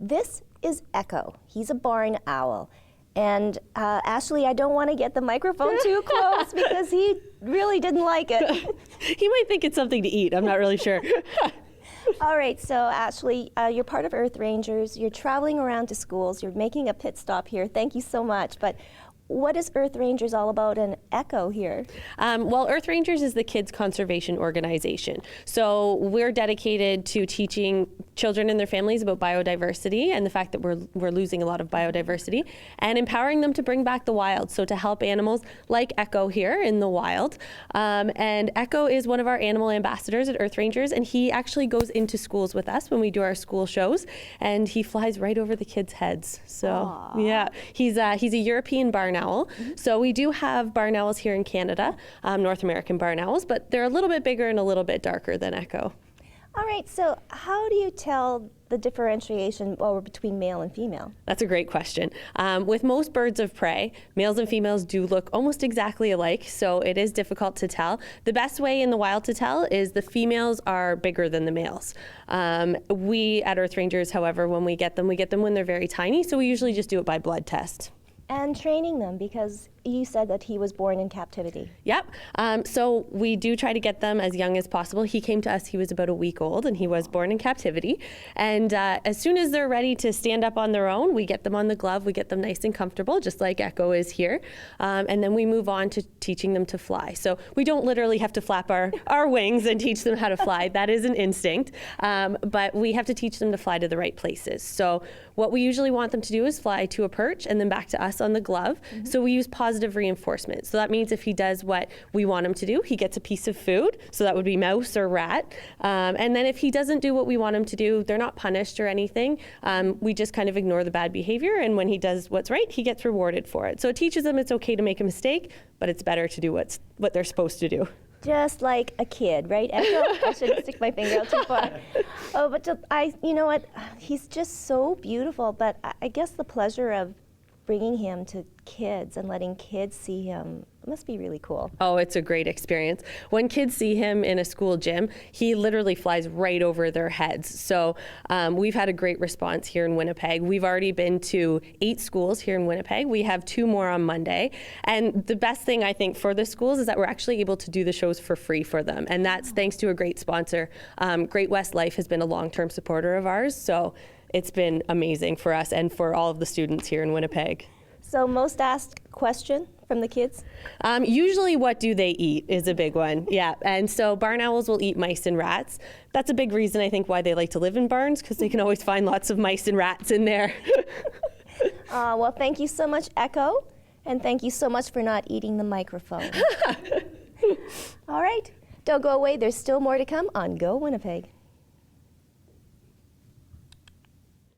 This is Echo. He's a barn owl. And Ashley, I don't want to get the microphone too close because he really didn't like it. He might think it's something to eat. I'm not really sure. All right, so Ashley, you're part of Earth Rangers. You're traveling around to schools. You're making a pit stop here. Thank you so much. But what is Earth Rangers all about and Echo here? Well, Earth Rangers is the kids' conservation organization. So we're dedicated to teaching children and their families about biodiversity and the fact that we're losing a lot of biodiversity and empowering them to bring back the wild. So to help animals like Echo here in the wild. And Echo is one of our animal ambassadors at Earth Rangers, and he actually goes into schools with us when we do our school shows, and he flies right over the kids' heads. So Aww. yeah, he's a European barn owl. So we do have barn owls here in Canada, North American barn owls, but they're a little bit bigger and a little bit darker than Echo. All right, so how do you tell the differentiation between male and female? That's a great question. With most birds of prey, males and females do look almost exactly alike, so it is difficult to tell. The best way in the wild to tell is the females are bigger than the males. We at Earth Rangers, however, when we get them when they're very tiny, so we usually just do it by blood test. And training them, because you said that he was born in captivity. Yep. So we do try to get them as young as possible. He came to us, he was about a week old, and he was born in captivity. And as soon as they're ready to stand up on their own, we get them on the glove, we get them nice and comfortable, just like Echo is here. And then we move on to teaching them to fly. So we don't literally have to flap our wings and teach them how to fly. That is an instinct. But we have to teach them to fly to the right places. So what we usually want them to do is fly to a perch and then back to us on the glove. Mm-hmm. So we use positive reinforcement. So that means if he does what we want him to do, he gets a piece of food. So that would be mouse or rat. And then if he doesn't do what we want him to do, they're not punished or anything. We just kind of ignore the bad behavior. And when he does what's right, he gets rewarded for it. So it teaches them it's okay to make a mistake, but it's better to do what they're supposed to do. Just like a kid, right, Echo? I shouldn't stick my finger out too far. Oh, but you know what? He's just so beautiful. But I guess the pleasure of bringing him to kids and letting kids see him must be really cool. Oh, it's a great experience. When kids see him in a school gym, he literally flies right over their heads. So we've had a great response here in Winnipeg. We've already been to 8 schools here in Winnipeg. We have 2 more on Monday. And the best thing I think for the schools is that we're actually able to do the shows for free for them. And that's thanks to a great sponsor. Great West Life has been a long-term supporter of ours. So it's been amazing for us and for all of the students here in Winnipeg. So most asked question from the kids? Usually what do they eat is a big one, yeah. And so barn owls will eat mice and rats. That's a big reason I think why they like to live in barns, because they can always find lots of mice and rats in there. Well, thank you so much, Echo, and thank you so much for not eating the microphone. All right, don't go away. There's still more to come on Go Winnipeg.